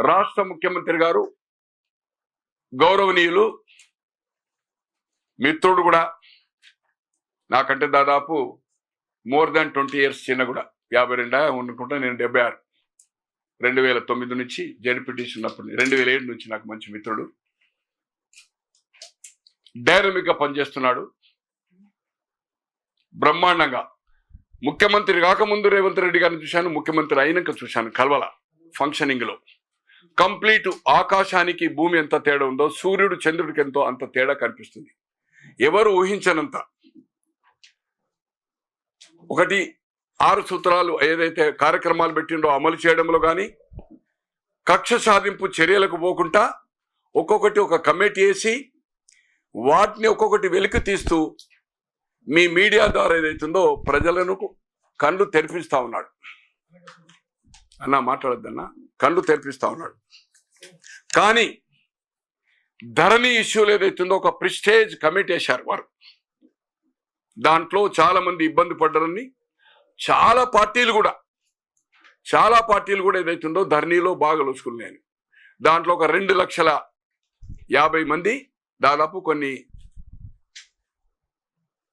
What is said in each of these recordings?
రాష్ట్ర ముఖ్యమంత్రి గారు గౌరవనీయులు మిత్రుడు కూడా నాకంటే దాదాపు మోర్ దాన్ 20 years చిన్న కూడా 52 అనుకుంటా. నేను 76 2009 నుంచి జెడ్పీటీసీ ఉన్నప్పుడు 2007 నుంచి నాకు మంచి మిత్రుడు. డైనమిక్ గా పనిచేస్తున్నాడు బ్రహ్మాండంగా. ముఖ్యమంత్రి కాకముందు రేవంత్ రెడ్డి గారిని చూశాను, ముఖ్యమంత్రి అయినాక చూశాను. కల్వల ఫంక్షనింగ్ లో కంప్లీట్ ఆకాశానికి భూమి ఎంత తేడా ఉందో సూర్యుడు చంద్రుడికి ఎంతో అంత తేడా కనిపిస్తుంది. ఎవరు ఊహించనంత. ఒకటి 6 సూత్రాలు ఏదైతే కార్యక్రమాలు పెట్టిండో అమలు చేయడంలో కానీ, కక్ష సాధింపు చర్యలకు పోకుండా ఒక్కొక్కటి ఒక కమిటీ వేసి వాటిని ఒక్కొక్కటి వెలికి తీస్తూ మీ మీడియా ద్వారా ఏదైతుందో ప్రజలను కళ్ళు తెరిపిస్తా ఉన్నాడు. అన్నా మాట్లాడద్దన్నా, కళ్ళు తెరిపిస్తా ఉన్నాడు. కానీ ధరణి ఇష్యూలు ఏదైతుందో ఒక ప్రిస్టేజ్ కమిటీ వేశారు వారు. దాంట్లో చాలా మంది ఇబ్బంది పడ్డారని చాలా పార్టీలు కూడా ఏదైతుందో ధరణిలో బాగా లొసుకున్నాయని. దాంట్లో ఒక 2,50,000 మంది దాదాపు కొన్ని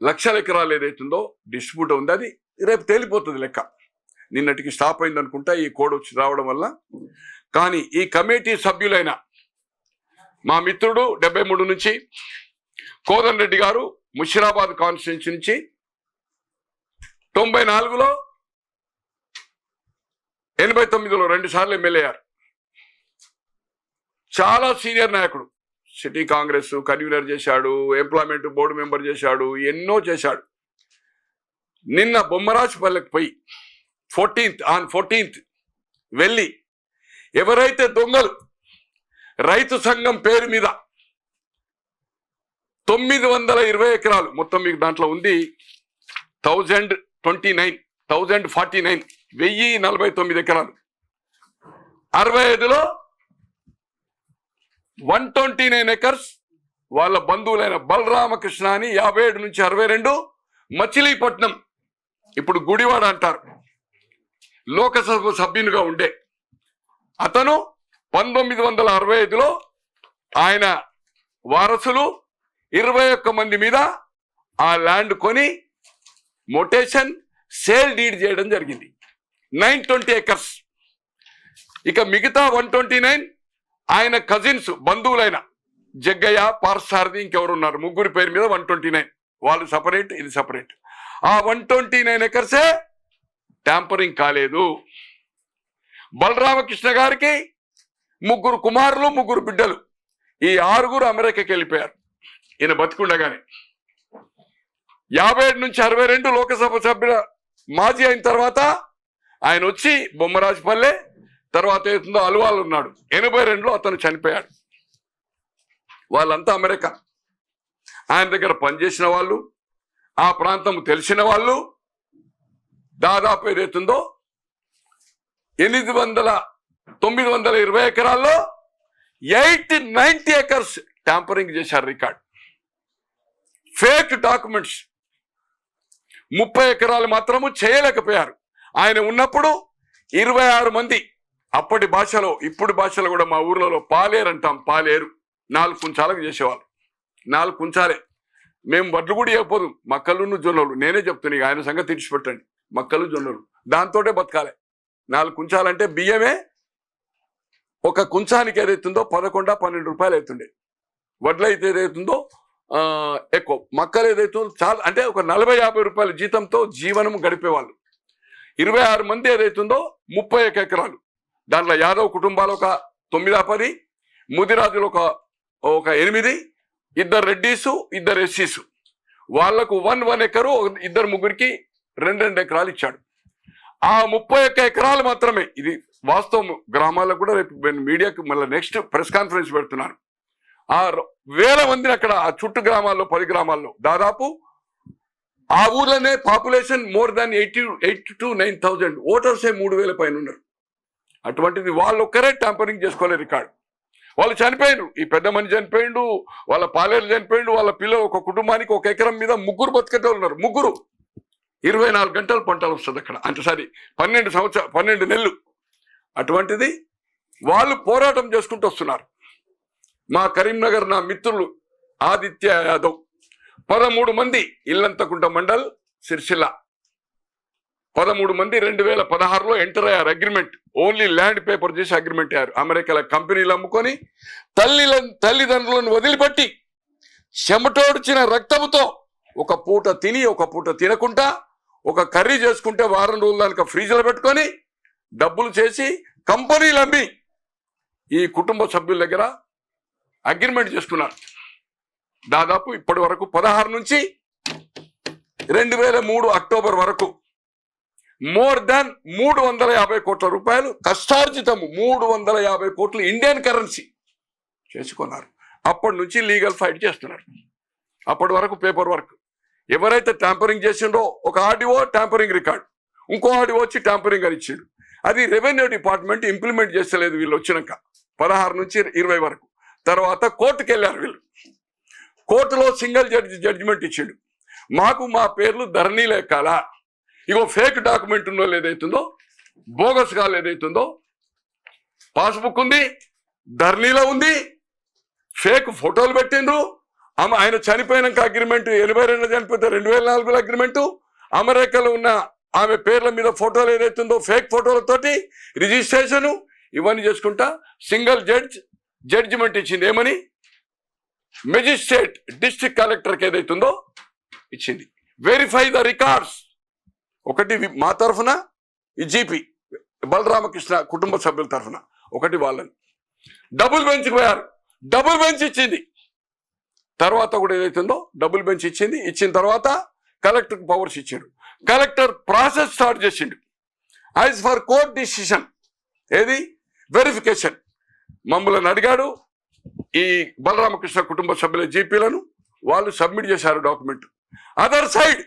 లక్షల ఎకరాలు ఏదైతుందో డిస్ట్రిబ్యూట్ ఉంది. అది రేపు తేలిపోతుంది లెక్క. నిన్నటికి స్టాప్ అయింది అనుకుంటా ఈ కోడ్ వచ్చి రావడం వల్ల. కానీ ఈ కమిటీ సభ్యులైన మా మిత్రుడు 73 నుంచి కోదండ రెడ్డి గారు ముషిరాబాద్ కాన్స్టిట్యున్సీ నుంచి 94లో 89లో 2 సార్లు ఎమ్మెల్యే అయ్యారు. చాలా సీనియర్ నాయకుడు. సిటీ కాంగ్రెస్ కన్వీనర్ చేశాడు, ఎంప్లాయ్మెంట్ బోర్డు మెంబర్ చేశాడు, ఎన్నో చేశాడు. నిన్న బొమ్మరాజుపల్లెకి పోయి 14th వెళ్ళి ఎవరైతే దొంగలు రైతు సంఘం పేరు మీద 920 ఎకరాలు మొత్తం మీకు దాంట్లో ఉంది 1049 ఎకరాలు 65లో 129 acres వాళ్ళ బంధువులైన బలరామకృష్ణ అని 57 నుంచి 62 మచిలీపట్నం ఇప్పుడు గుడివాడ అంటారు లోకసభ సభ్యునిగా ఉండే అతను 1965లో ఆయన వారసులు 21 మంది మీద ఆ ల్యాండ్ కొని మొటేషన్ సేల్ డీడ్ చేయడం జరిగింది. 920 acres. ఇక మిగతా 129 ఆయన కజిన్స్ బంధువులైన జగ్గయ్య పార్సారథి ఇంకెవరు ఉన్నారు, ముగ్గురి పేరు మీద 129. వాళ్ళు సపరేట్, ఇది సపరేట్. ఆ 129 acres ట్యాంపరింగ్ కాలేదు. బలరామకృష్ణ గారికి 3 కుమారులు 3 బిడ్డలు. ఈ 6 అమెరికాకి వెళ్ళిపోయారు ఈయన బతికుండగానే. 57 నుంచి 62 లోకసభ సభ్యుల మాజీ అయిన తర్వాత ఆయన వచ్చి బొమ్మరాజుపల్లె తర్వాత ఏదో అల్వాల్ ఉన్నాడు. 82లో అతను చనిపోయాడు. వాళ్ళంతా అమెరికా. ఆయన దగ్గర పనిచేసిన వాళ్ళు, ఆ ప్రాంతం తెలిసిన వాళ్ళు దాదాపు ఏదైతుందో 920 ఎకరాల్లో 890 acres ట్యాంపరింగ్ చేశారు. రికార్డ్ ఫేక్ డాక్యుమెంట్స్ 30 ఎకరాలు మాత్రము చేయలేకపోయారు. ఆయన ఉన్నప్పుడు 26 మంది అప్పటి భాషలో ఇప్పుడు భాషలో కూడా మా ఊర్లలో పాలేరు అంటాం. పాలేరు 4 కుంచాలకు చేసేవాళ్ళు. 4 కుంచాలే. మేము వడ్లు కూడా ఇవ్వకపోదు, మక్కలు జొన్నలు. నేనే చెప్తున్నా ఆయన సంగతి తీర్చిపెట్టండి. మక్కలు జొన్నలు దాంతోటే బతకాలే. 4 కుంచాలంటే బియ్యమే ఒక కుంచానికి ఏదైతుందో 11-12 రూపాయలు అవుతుండే. వడ్లు అయితే ఏదైతుందో ఎక్కువ. మక్కలు ఏదైతుందో చాలా అంటే ఒక 40-50 రూపాయల జీతంతో జీవనం గడిపేవాళ్ళు. 26 మంది ఏదైతుందో 31 ఎకరాలు. దాంట్లో యాదవ్ కుటుంబాలు ఒక 9-10, ముదిరాజులు ఒక 8, 2 రెడ్డీసు 2 ఎస్సీసు. వాళ్లకు 1 ఎకరు 2-3కి 2 ఎకరాలు ఇచ్చాడు. ఆ 31 ఎకరాలు మాత్రమే. ఇది వాస్తవం. గ్రామాల్లో కూడా రేపు మీడియాకు మళ్ళీ నెక్స్ట్ ప్రెస్ కాన్ఫరెన్స్ పెడుతున్నాను. ఆ 1000 మందిని అక్కడ ఆ చుట్టూ గ్రామాల్లో 10 గ్రామాల్లో దాదాపు ఆ ఊర్లోనే పాపులేషన్ మోర్ దాన్ 8 to 9,000 ఓటర్సే 3,000 పైన ఉన్నారు. అటువంటిది వాళ్ళు ఒక్కరే ట్యాంపరింగ్ చేసుకోలే రికార్డు. వాళ్ళు చనిపోయిండు. ఈ పెద్ద మనిషి చనిపోయిండు, వాళ్ళ పాలేరు చనిపోయిండు, వాళ్ళ పిల్లలు ఒక కుటుంబానికి 1 ఎకరం మీద 3 బతికేటోళ్ళు ఉన్నారు. 3 24 గంటలు పంటలు వస్తుంది అక్కడ. అంటే సారీ 12 నెలలు. అటువంటిది వాళ్ళు పోరాటం చేసుకుంటూ వస్తున్నారు. మా కరీంనగర్ నా మిత్రులు ఆదిత్య యాదవ్ 13 మంది ఇల్లంతకుంట మండల్ సిరిసిల్ల 13 మంది 2016లో ఎంటర్ అయ్యారు. అగ్రిమెంట్ ఓన్లీ ల్యాండ్ పేపర్ చేసి అగ్రిమెంట్ అయ్యారు. అమెరికాలో కంపెనీలు అమ్ముకొని తల్లిదండ్రులను వదిలిపెట్టి చెమటోడ్చిన రక్తంతో ఒక పూట తిని ఒక పూట తినకుండా ఒక కర్రీ చేసుకుంటే వారం రోజుల దానికి ఫ్రీజ్లో పెట్టుకొని డబ్బులు చేసి కంపెనీలు అమ్మి ఈ కుటుంబ సభ్యుల దగ్గర అగ్రిమెంట్ చేసుకున్నారు. దాదాపు ఇప్పటి వరకు 16 నుంచి 2003 అక్టోబర్ వరకు మోర్ దాన్ 350 కోట్ల రూపాయలు కష్టార్జితము 350 కోట్లు ఇండియన్ కరెన్సీ చేసుకున్నారు. అప్పటి నుంచి లీగల్ ఫైట్ చేస్తున్నారు. అప్పటి వరకు పేపర్ వర్క్. ఎవరైతే ట్యాంపరింగ్ చేసిండో ఒక ఆర్డీఓ ట్యాంపరింగ్ రికార్డ్, ఇంకో ఆర్డీఓ వచ్చి ట్యాంపరింగ్ అని ఇచ్చిండు. అది రెవెన్యూ డిపార్ట్మెంట్ ఇంప్లిమెంట్ చేస్తలేదు వీళ్ళు వచ్చినాక 16 నుంచి 20 వరకు. తర్వాత కోర్టుకు వెళ్ళారు వీళ్ళు. కోర్టులో సింగిల్ జడ్జిమెంట్ ఇచ్చిండు. మాకు మా పేర్లు ధరణిలో ఎక్కాలా, ఇగో ఫేక్ డాక్యుమెంట్ ఉన్నో ఏదైతుందో బోగస్ గా ఏదైతుందో పాస్బుక్ ఉంది, ధరణిలో ఉంది, ఫేక్ ఫోటోలు పెట్టిండ్రు. ఆయన చనిపోయినాక అగ్రిమెంట్ 82 చనిపోతే 2004లో అగ్రిమెంటు, అమెరికాలో ఉన్న ఆమె పేర్ల మీద ఫోటోలు ఏదైతుందో ఫేక్ ఫోటోలతోటి రిజిస్ట్రేషను ఇవన్నీ చేసుకుంటా సింగిల్ జడ్జిమెంట్ ఇచ్చింది. ఏమని? మెజిస్ట్రేట్ డిస్ట్రిక్ట్ కలెక్టర్కి ఏదైతుందో ఇచ్చింది. Verify the records. ఒకటి మా తరఫున ఈ జీపీ బలరామకృష్ణ కుటుంబ సభ్యుల తరఫున, ఒకటి వాళ్ళని. డబుల్ బెంచ్కి పోయారు. డబుల్ బెంచ్ ఇచ్చింది. తర్వాత కూడా ఏదైతుందో డబుల్ బెంచ్ ఇచ్చింది. ఇచ్చిన తర్వాత కలెక్టర్కి పవర్స్ ఇచ్చాడు. కలెక్టర్ ప్రాసెస్ స్టార్ట్ చేసిండు. యాజ్ ఫర్ కోర్ట్ డిసిషన్ ఏది వెరిఫికేషన్ మమ్మల్ని అడిగాడు. ఈ బలరామకృష్ణ కుటుంబ సభ్యుల జీపీలను వాళ్ళు సబ్మిట్ చేశారు document. Other side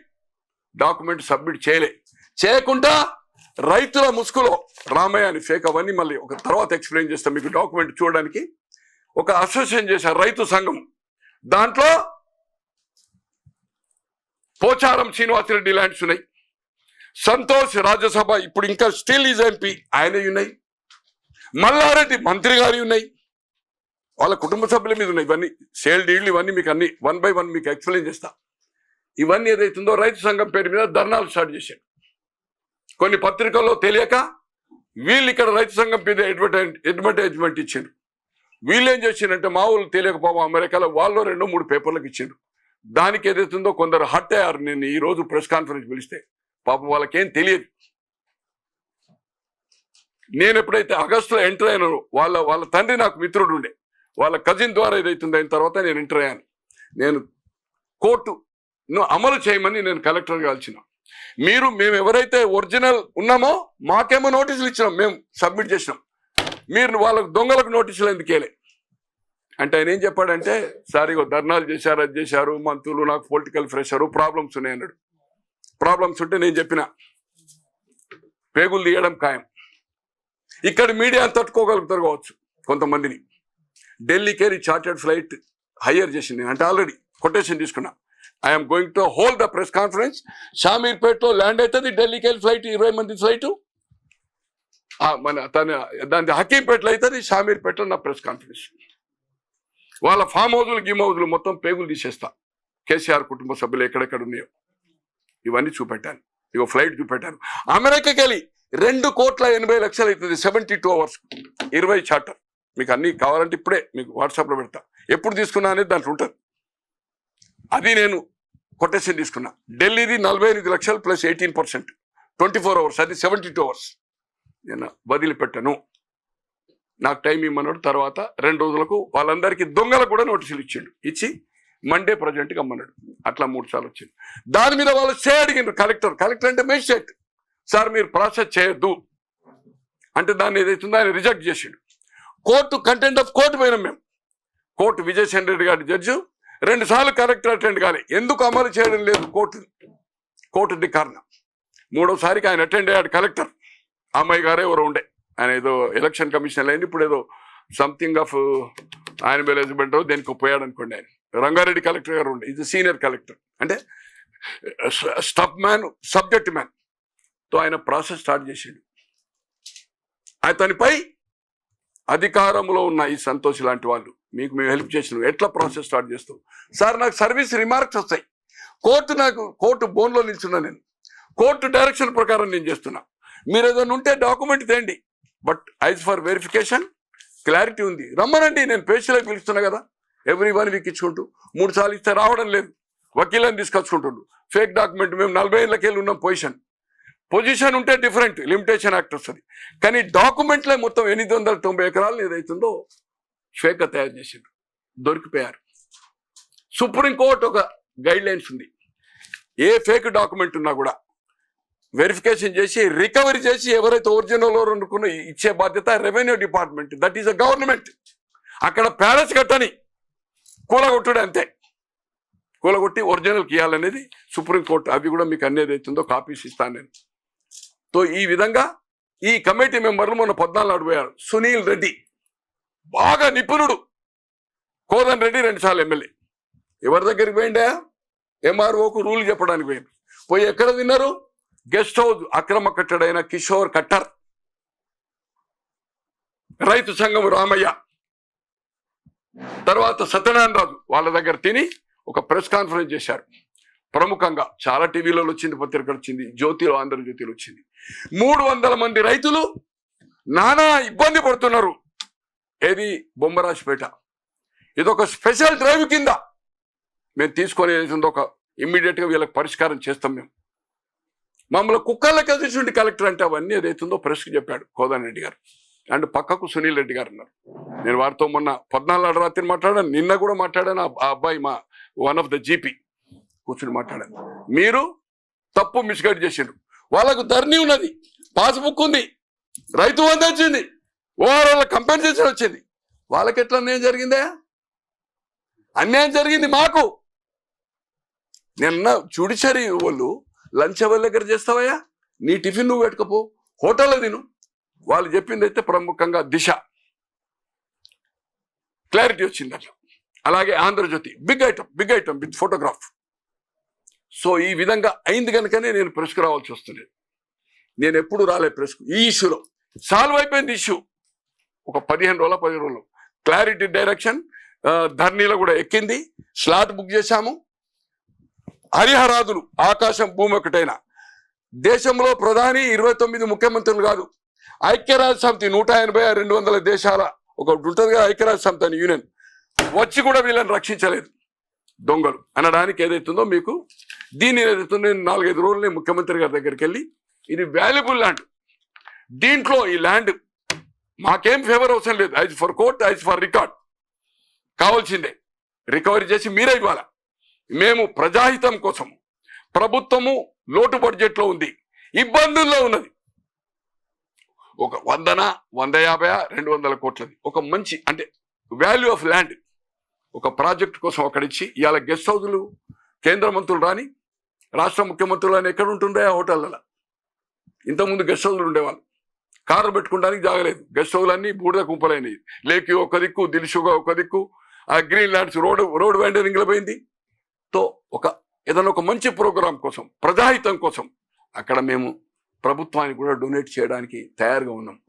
document submit చేయకుండా రైతుల ముసుగులో రామయ్య అని ఫేక్, అవన్నీ మళ్ళీ ఒక తర్వాత ఎక్స్ప్లెయిన్ చేస్తాం మీకు. డాక్యుమెంట్ చూడడానికి ఒక అసోసియేషన్ చేశారు రైతు సంఘం. దాంట్లో పోచారం శ్రీనివాసరెడ్డి ల్యాండ్స్ ఉన్నాయి, సంతోష్ రాజ్యసభ ఇప్పుడు ఇంకా స్టిల్ ఈజ్ ఎంపీ ఆయన ఉన్నాయి, మల్లారెడ్డి మంత్రి గారి ఉన్నాయి, వాళ్ళ కుటుంబ సభ్యుల మీద ఉన్నాయి. ఇవన్నీ సేల్ డీడ్లు, ఇవన్నీ మీకు అన్ని 1 by 1 మీకు ఎక్స్ప్లెయిన్ చేస్తా. ఇవన్నీ ఏదైతుందో రైతు సంఘం పేరు మీద ధర్నాలు స్టార్ట్ చేశారు. కొన్ని పత్రికల్లో తెలియక వీళ్ళు ఇక్కడ రైతు సంఘం మీద అడ్వర్టైజ్మెంట్ ఇచ్చారు. వీళ్ళు ఏం చేసిందంటే మా ఊళ్ళు తెలియకపోవా అమెరికాలో వాళ్ళు 2-3 పేపర్లకు ఇచ్చారు. దానికి ఏదైతుందో కొందరు హట్ అయ్యారు. నేను ఈ రోజు ప్రెస్ కాన్ఫరెన్స్ పిలిస్తే పాపం వాళ్ళకేం తెలియదు. నేను ఎప్పుడైతే ఆగస్టులో ఎంటర్ అయినానో వాళ్ళ తండ్రి నాకు మిత్రుడు ఉండే, వాళ్ళ కజిన్ ద్వారా ఏదైతుందో అయిన తర్వాత నేను ఎంటర్ అయ్యాను. నేను కోర్టును అమలు చేయమని నేను కలెక్టర్గా కలిసిన. మేము ఎవరైతే ఒరిజినల్ ఉన్నామో మాకేమో నోటీసులు ఇచ్చినాం, మేము సబ్మిట్ చేసినాం. మీరు వాళ్ళకు దొంగలకు నోటీసులు ఎందుకేలే అంటే ఆయన ఏం చెప్పాడంటే, సార్ ఇగో ధర్నాలు చేశారు, అది చేశారు, మంత్రులు, నాకు పొలిటికల్ ప్రెషరు, ప్రాబ్లమ్స్ ఉన్నాయి అన్నాడు. ప్రాబ్లమ్స్ ఉంటే నేను చెప్పిన పేగులు తీయడం ఖాయం. ఇక్కడ మీడియా తట్టుకోగలుగుతారు కావచ్చు కొంతమందిని. ఢిల్లీకి చార్టెడ్ ఫ్లైట్ హైయర్ చేసింది అంటే ఆల్రెడీ కొటేషన్ తీసుకున్నా. I'm going to hold the press conference. షామీర్పేటలో ల్యాండ్ అవుతుంది, ఢిల్లీకి వెళ్ళి ఫ్లైట్ 20 మంది ఫ్లైట్. దాని హకీంపేటలో అవుతుంది, షామీర్పేటలో నా ప్రెస్ కాన్ఫరెన్స్. వాళ్ళ ఫామ్ హౌజులు గిమ్ హౌజులు మొత్తం పేగులు తీసేస్తా. కేసీఆర్ కుటుంబ సభ్యులు ఎక్కడెక్కడ ఉన్నాయో ఇవన్నీ చూపెట్టాను. ఇగో ఫ్లైట్ చూపెట్టాను. అమెరికాకి వెళ్ళి 2,80,00,000 అవుతుంది 72 hours 20 చార్టర్. మీకు అన్ని కావాలంటే ఇప్పుడే మీకు వాట్సాప్లో పెడతా. ఎప్పుడు తీసుకున్నా అనేది దాంట్లో ఉంటుంది. అది నేను కొటేషన్ తీసుకున్నా. ఢిల్లీది 48 లక్షలు ప్లస్ 18% 24 hours, అది 72 hours. నేను వదిలిపెట్టాను. నాకు టైం ఇమ్మన్నాడు. తర్వాత 2 రోజులకు వాళ్ళందరికీ దొంగలకు కూడా నోటీసులు ఇచ్చి మండే ప్రజెంట్గా అమ్మన్నాడు. అట్లా 3 సార్లు వచ్చింది. దాని మీద వాళ్ళు స్టే అడిగినారు. కలెక్టర్ అంటే మేజిస్ట్రేట్, సార్ మీరు ప్రాసెస్ చేయొద్దు అంటే దాన్ని ఏదైతుందో ఆయన రిజెక్ట్ చేసిండు. కోర్టు కంటెంట్ ఆఫ్ కోర్టు పోయినాం మేము. కోర్టు విజయసేన్ రెడ్డి గారి జడ్జి 2 సార్లు కలెక్టర్ అటెండ్ కాలే. ఎందుకు అమలు చేయడం లేదు కోర్టుది కారణం. 3వ సారికి ఆయన అటెండ్ అయ్యాడు కలెక్టర్. అమ్మాయి గారే ఎవరో ఉండే, ఆయన ఏదో ఎలక్షన్ కమిషన్ అయింది. ఇప్పుడు ఏదో సంథింగ్ ఆఫ్ యాన్యువల్ ఎలిజిబెంట్ దేనికి పోయాడు అనుకోండి. ఆయన రంగారెడ్డి కలెక్టర్ గారు ఉండే, ఇది సీనియర్ కలెక్టర్ అంటే స్టఫ్ మ్యాన్, సబ్జెక్ట్ మ్యాన్ తో ఆయన ప్రాసెస్ స్టార్ట్ చేసిండు. అతనిపై అధికారంలో ఉన్న ఈ సంతోష్ లాంటి వాళ్ళు మీకు మేము హెల్ప్ చేసినాం, ఎట్లా ప్రాసెస్ స్టార్ట్ చేస్తాం సార్? నాకు సర్వీస్ రిమార్క్స్ వస్తాయి, కోర్టు బోన్లో నిల్చున్నా, నేను కోర్టు డైరెక్షన్ ప్రకారం నేను చేస్తున్నా. మీరు ఏదైనా ఉంటే డాక్యుమెంట్ తేండి, but is for verification clarity ఉంది, రమ్మనండి. నేను పేషీలకు పిలుస్తున్నా కదా, ఎవ్రీ 1 వీక్ ఇచ్చుకుంటూ 3 సార్లు ఇస్తే రావడం లేదు, వకీలని తీసుకొచ్చుకుంటుండు. Fake document. మేము 40 ఏళ్ళకెళ్ళి ఉన్నాం. పొజిషన్ ఉంటే డిఫరెంట్, లిమిటేషన్ యాక్ట్ వస్తుంది. కానీ డాక్యుమెంట్లే మొత్తం 890 ఎకరాలు ఏదైతుందో ఫేక్గా తయారు చేసిండు, దొరికిపోయారు. సుప్రీంకోర్టు ఒక గైడ్ లైన్స్ ఉంది, ఏ ఫేక్ డాక్యుమెంట్ ఉన్నా కూడా వెరిఫికేషన్ చేసి రికవరీ చేసి ఎవరైతే ఒరిజినల్ అనుకున్న ఇచ్చే బాధ్యత revenue department. That is a government. అక్కడ ప్యాలెస్ కట్టని కూలగొట్టుడే, అంతే. కూలగొట్టి ఒరిజినల్కి ఇవ్వాలనేది సుప్రీంకోర్టు. అవి కూడా మీకు అన్ని ఏదైతుందో కాపీస్ ఇస్తాను నేను. సో ఈ విధంగా ఈ కమిటీ మెంబర్లు మొన్న 14 నాడు పోయారు. సునీల్ రెడ్డి బాగా నిపుణుడు, కోదన్ రెడ్డి 2 సార్లు ఎమ్మెల్యే. ఎవరి దగ్గరికి పోయిండా? ఎంఆర్ఓకు రూల్ చెప్పడానికి పోయింది. పోయి ఎక్కడ తిన్నారు? గెస్ట్ హౌస్ అక్రమ కట్టడైన కిషోర్ కట్టర్, రైతు సంఘం రామయ్య, తర్వాత సత్యనారాయణ రాజు వాళ్ళ దగ్గర తిని ఒక ప్రెస్ కాన్ఫరెన్స్ చేశారు. ప్రముఖంగా చాలా టీవీలలో వచ్చింది, పత్రికలు వచ్చింది, జ్యోతిలో, ఆంధ్రజ్యోతిలో వచ్చింది. 300 మంది రైతులు నానా ఇబ్బంది పడుతున్నారు. ఏది? బొమ్మరాజుపేట. ఇదొక స్పెషల్ డ్రైవ్ కింద మేము తీసుకొని ఏదైతుందో ఒక ఇమ్మీడియట్గా వీళ్ళకి పరిష్కారం చేస్తాం. మేము మమ్మల్ని కుక్కర్లకి ఎదుర్చుండి కలెక్టర్ అంటే అవన్నీ ఏదైతుందో ప్రెస్కి చెప్పాడు కోదన్ రెడ్డి గారు. అండ్ పక్కకు సునీల్ రెడ్డి గారు ఉన్నారు. నేను వారితో మొన్న 14 నాడు రాత్రి మాట్లాడాను, నిన్న కూడా మాట్లాడాను. ఆ అబ్బాయి మా వన్ ఆఫ్ ద జీపీ కూర్చుని మాట్లాడాను. మీరు తప్పు మిస్గైడ్ చేసిండ్రు. వాళ్ళకు ధర్నీ ఉన్నది, పాస్బుక్ ఉంది, రైతు బంధు వచ్చింది, ఓవరాల్ కంపెన్సేషన్ వచ్చింది. వాళ్ళకి ఎట్లా అన్యాయం జరిగిందే? అన్యాయం జరిగింది మాకు. నిన్న జ్యుడిషియరీ వాళ్ళు లంచ్ అవర్ దగ్గర చేస్తావయ్యా, నీ టిఫిన్ నువ్వు పెట్టుకపో, హోటల్లో తిను. వాళ్ళు చెప్పింది అయితే ప్రముఖంగా దిశ క్లారిటీ వచ్చింది అట్లా. అలాగే Andhra Jyothi big item with photograph. So ఈ విధంగా అయింది కనుకనే నేను ప్రెస్కు రావాల్సి వస్తుంది. నేను ఎప్పుడు రాలే ప్రెస్కు. ఈ ఇష్యూలో సాల్వ్ అయిపోయింది ఇష్యూ. ఒక 15 రోజుల 10 రోజులు క్లారిటీ డైరెక్షన్ ధర్నీలో కూడా ఎక్కింది. స్లాట్ బుక్ చేశాము. హరిహరాదులు ఆకాశం భూమి ఒకటైనా దేశంలో ప్రధాని 29 ముఖ్యమంత్రులు కాదు, ఐక్యరాజ్య సమితి 180 200 దేశాల ఒక ఉంటుంది కదా ఐక్యరాజ్య సమితి అని యూనియన్, వచ్చి కూడా వీళ్ళని రక్షించలేదు దొంగలు అనడానికి ఏదైతుందో మీకు. దీన్ని ఏదైతుందో నేను 4-5 రోజులు ముఖ్యమంత్రి గారి దగ్గరికి వెళ్ళి, ఇది వాల్యుబుల్ ల్యాండ్, దీంట్లో ఈ ల్యాండ్ మాకేం ఫేవర్ అవసరం లేదు, ఐజ్ ఫర్ కోర్ట్, ఐజ్ ఫర్ రికార్డ్, కావాల్సిందే రికవరీ చేసి మీరే ఇవ్వాలా. మేము ప్రజాహితం కోసం, ప్రభుత్వము లోటు బడ్జెట్లో ఉంది, ఇబ్బందుల్లో ఉన్నది, ఒక 100, 150, 200 కోట్లది ఒక మంచి అంటే వాల్యూ ఆఫ్ ల్యాండ్ ఒక ప్రాజెక్ట్ కోసం అక్కడిచ్చి, ఇవాళ గెస్ట్ హౌజులు కేంద్ర మంత్రులు రాని, రాష్ట్ర ముఖ్యమంత్రులు అని ఎక్కడ ఉంటుండే హోటళ్ళలో. ఇంతకుముందు గెస్ట్ హౌజులు ఉండేవాళ్ళు, కార్లు పెట్టుకోవడానికి జాగలేదు, గెస్ట్ హౌజులు అన్ని బూడిద కుంపలైనవి. లేకి ఒక దిక్కు, దిల్షుగా ఒక దిక్కు, ఆ గ్రీన్ ల్యాండ్స్ రోడ్ వెండరింగ్లో పోయింది. తో ఏదైనా ఒక మంచి ప్రోగ్రాం కోసం, ప్రజాహితం కోసం అక్కడ మేము ప్రభుత్వానికి కూడా డొనేట్ చేయడానికి తయారుగా ఉన్నాం.